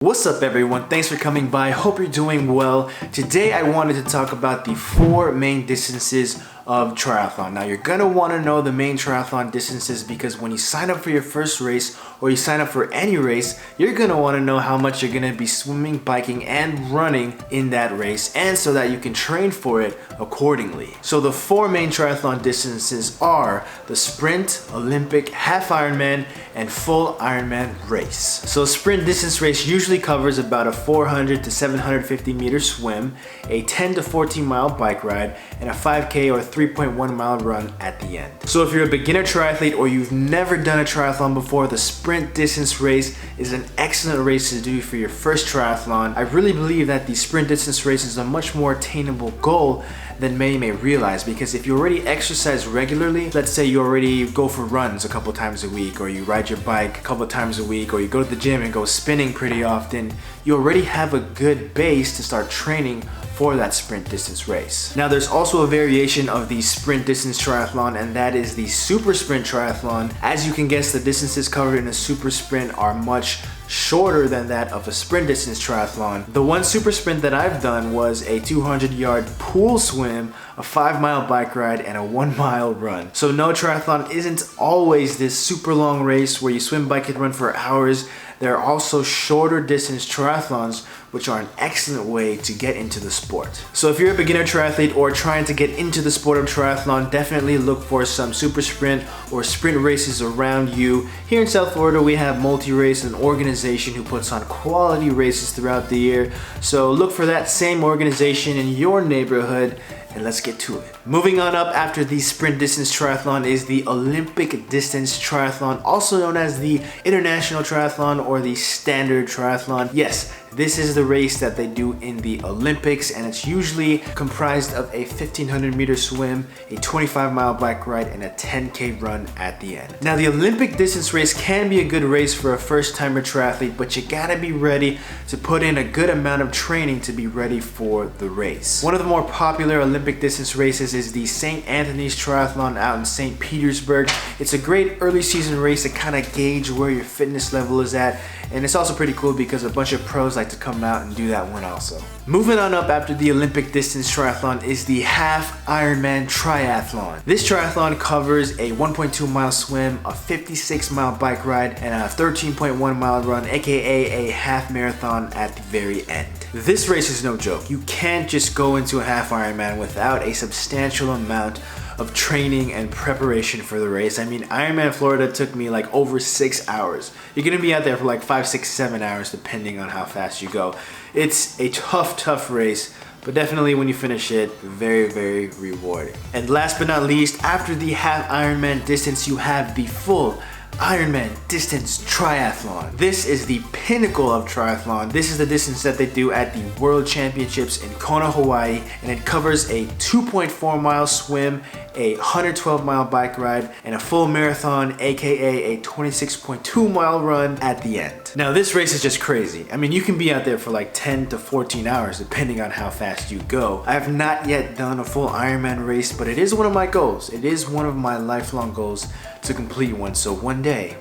What's up everyone, thanks for coming by, hope you're doing well. Today I wanted to talk about the 4 main distances of triathlon. Now you're gonna want to know the main triathlon distances because when you sign up for your first race or you sign up for any race, you're gonna want to know how much you're gonna be swimming, biking, and running in that race, and so that you can train for it accordingly. So the 4 main triathlon distances are the sprint, Olympic, half Ironman, and full Ironman race. So a sprint distance race usually covers about a 400 to 750 meter swim, a 10 to 14 mile bike ride, and a 5K or 3.1 mile run at the end. So if you're a beginner triathlete or you've never done a triathlon before, the sprint distance race is an excellent race to do for your first triathlon. I really believe that the sprint distance race is a much more attainable goal than many may realize, because if you already exercise regularly, let's say you already go for runs a couple times a week, or you ride your bike a couple times a week, or you go to the gym and go spinning pretty often, you already have a good base to start training for that sprint distance race. Now there's also a variation of the sprint distance triathlon, and that is the super sprint triathlon. As you can guess, the distances covered in a super sprint are much shorter than that of a sprint distance triathlon. The one super sprint that I've done was a 200-yard pool swim, a 5-mile bike ride, and a 1-mile run. So no, triathlon isn't always this super long race where you swim, bike, and run for hours. There are also shorter distance triathlons, which are an excellent way to get into the sport. So if you're a beginner triathlete or trying to get into the sport of triathlon, definitely look for some super sprint or sprint races around you. Here in South Florida, we have Multi-Race, an organization who puts on quality races throughout the year. So look for that same organization in your neighborhood, and let's get to it. Moving on up after the sprint distance triathlon is the Olympic distance triathlon, also known as the International Triathlon or the Standard Triathlon. Yes, this is the race that they do in the Olympics, and it's usually comprised of a 1500 meter swim, a 25-mile bike ride, and a 10K run at the end. Now the Olympic distance race can be a good race for a first-timer triathlete, but you gotta be ready to put in a good amount of training to be ready for the race. One of the more popular Olympic distance races is the St. Anthony's Triathlon out in St. Petersburg. It's a great early season race to kind of gauge where your fitness level is at, and it's also pretty cool because a bunch of pros like to come out and do that one also. Moving on up after the Olympic distance triathlon is the half Ironman triathlon. This triathlon covers a 1.2 mile swim, a 56-mile bike ride, and a 13.1 mile run, aka a half marathon at the very end. This race is no joke. You can't just go into a half Ironman without a substantial amount of training and preparation for the race. I mean, Ironman Florida took me like over 6 hours. You're gonna be out there for like 5, 6, 7 hours depending on how fast you go. It's a tough race, but definitely when you finish it, very rewarding. And last but not least, after the half Ironman distance, you have the full Ironman distance triathlon. This is the pinnacle of triathlon. This is the distance that they do at the World Championships in Kona, Hawaii, and it covers a 2.4 mile swim, a 112 mile bike ride, and a full marathon, aka a 26.2 mile run at the end. Now this race is just crazy. I mean, you can be out there for like 10 to 14 hours depending on how fast you go. I have not yet done a full Ironman race, but it is one of my goals. It is one of my lifelong goals to complete one. So one day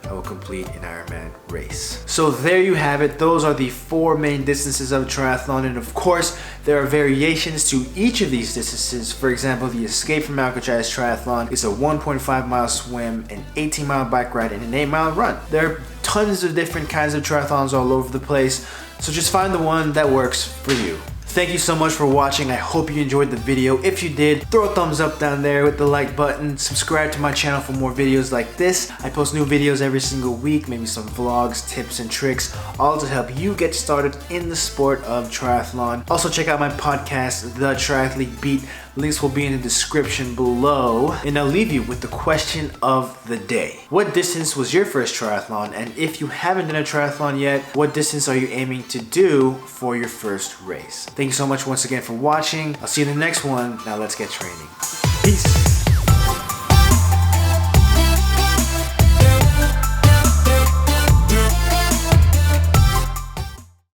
I will complete an Ironman race. So there you have it. Those are the 4 main distances of triathlon, and of course there are variations to each of these distances. For example, the Escape from Alcatraz triathlon is a 1.5 mile swim, an 18 mile bike ride, and an 8 mile run. There are tons of different kinds of triathlons all over the place, so just find the one that works for you. Thank you so much for watching. I hope you enjoyed the video. If you did, throw a thumbs up down there with the like button. Subscribe to my channel for more videos like this. I post new videos every single week, maybe some vlogs, tips, and tricks, all to help you get started in the sport of triathlon. Also check out my podcast, The Triathlete Beat. Links will be in the description below. And I'll leave you with the question of the day. What distance was your first triathlon? And if you haven't done a triathlon yet, what distance are you aiming to do for your first race? Thank you so much once again for watching. I'll see you in the next one. Now let's get training. Peace.